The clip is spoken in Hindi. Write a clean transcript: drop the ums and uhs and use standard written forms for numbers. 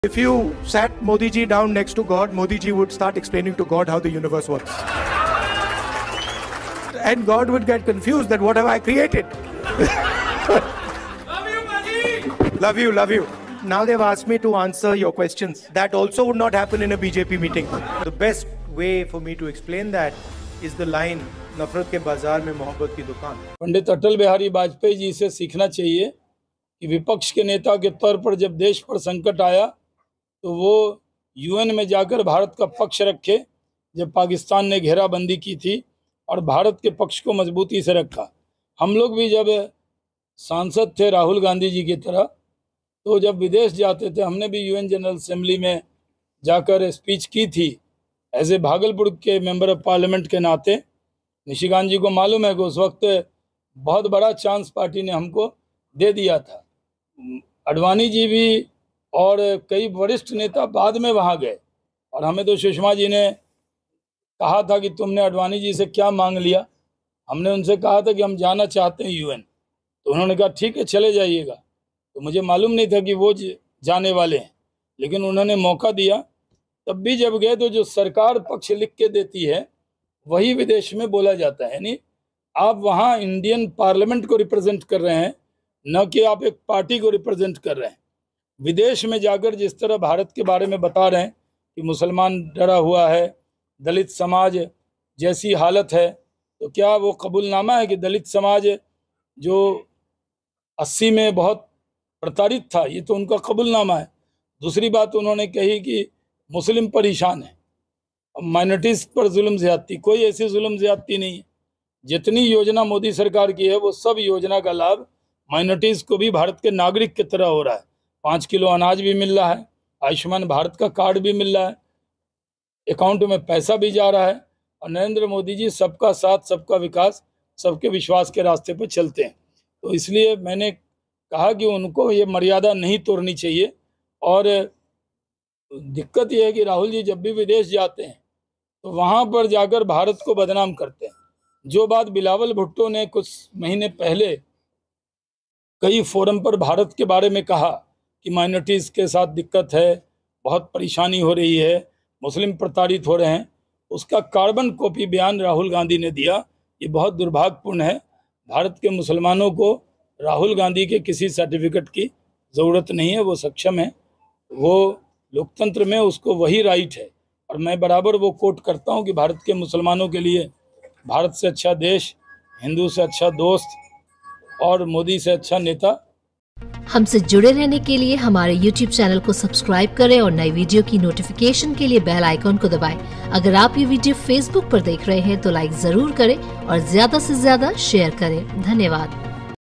If you sat Modi ji down next to God, Modi ji would start explaining to God how the universe works. And God would get confused that what have I created? Love you, Maji! Love you, love you. Now they've asked me to answer your questions. That also would not happen in a BJP meeting. The best way for me to explain that is the line, नफरत के बाजार में मोहब्बत की दुकान. पंडित अटल बिहारी वाजपेयी जी से सीखना चाहिए कि विपक्ष के नेता के तौर पर जब देश पर संकट आया तो वो यूएन में जाकर भारत का पक्ष रखे जब पाकिस्तान ने घेराबंदी की थी और भारत के पक्ष को मजबूती से रखा। हम लोग भी जब सांसद थे राहुल गांधी जी की तरह तो जब विदेश जाते थे हमने भी यूएन जनरल असेंबली में जाकर स्पीच की थी एज ए भागलपुर के मेंबर ऑफ पार्लियामेंट के नाते। निशिकांत जी को मालूम है कि उस वक्त बहुत बड़ा चांस पार्टी ने हमको दे दिया था। अडवाणी जी भी और कई वरिष्ठ नेता बाद में वहाँ गए और हमें तो सुषमा जी ने कहा था कि तुमने अडवाणी जी से क्या मांग लिया। हमने उनसे कहा था कि हम जाना चाहते हैं यूएन, तो उन्होंने कहा ठीक है चले जाइएगा। तो मुझे मालूम नहीं था कि वो जाने वाले हैं, लेकिन उन्होंने मौका दिया। तब भी जब गए तो जो सरकार पक्ष लिख के देती है वही विदेश में बोला जाता है। यानी आप वहाँ इंडियन पार्लियामेंट को रिप्रेजेंट कर रहे हैं, न कि आप एक पार्टी को रिप्रेजेंट कर रहे हैं। विदेश में जाकर जिस तरह भारत के बारे में बता रहे हैं कि मुसलमान डरा हुआ है, दलित समाज जैसी हालत है, तो क्या वो कबूलनामा है कि दलित समाज जो 80 में बहुत प्रताड़ित था, ये तो उनका कबूलनामा है। दूसरी बात उन्होंने कही कि मुस्लिम परेशान है, माइनॉरिटीज़ पर जुल्म ज़्यादती, कोई ऐसी जुल्म ज़्यादती नहीं है। जितनी योजना मोदी सरकार की है वो सब योजना का लाभ माइनॉरिटीज़ को भी भारत के नागरिक की तरह हो रहा है। 5 किलो अनाज भी मिल रहा है, आयुष्मान भारत का कार्ड भी मिल रहा है, अकाउंट में पैसा भी जा रहा है। और नरेंद्र मोदी जी सबका साथ, सबका विकास, सबके विश्वास के रास्ते पर चलते हैं। तो इसलिए मैंने कहा कि उनको ये मर्यादा नहीं तोड़नी चाहिए। और दिक्कत यह है कि राहुल जी जब भी विदेश जाते हैं तो वहाँ पर जाकर भारत को बदनाम करते हैं। जो बात बिलावल भुट्टो ने कुछ महीने पहले कई फोरम पर भारत के बारे में कहा कि माइनॉरिटीज़ के साथ दिक्कत है, बहुत परेशानी हो रही है, मुस्लिम प्रताड़ित हो रहे हैं, उसका कार्बन कॉपी बयान राहुल गांधी ने दिया। ये बहुत दुर्भाग्यपूर्ण है। भारत के मुसलमानों को राहुल गांधी के किसी सर्टिफिकेट की ज़रूरत नहीं है, वो सक्षम है, वो लोकतंत्र में उसको वही राइट है। और मैं बराबर वो कोट करता हूँ कि भारत के मुसलमानों के लिए भारत से अच्छा देश, हिंदू से अच्छा दोस्त और मोदी से अच्छा नेता। हमसे जुड़े रहने के लिए हमारे YouTube चैनल को सब्सक्राइब करें और नई वीडियो की नोटिफिकेशन के लिए बेल आइकॉन को दबाएं। अगर आप ये वीडियो Facebook पर देख रहे हैं तो लाइक जरूर करें और ज्यादा से ज्यादा शेयर करें। धन्यवाद।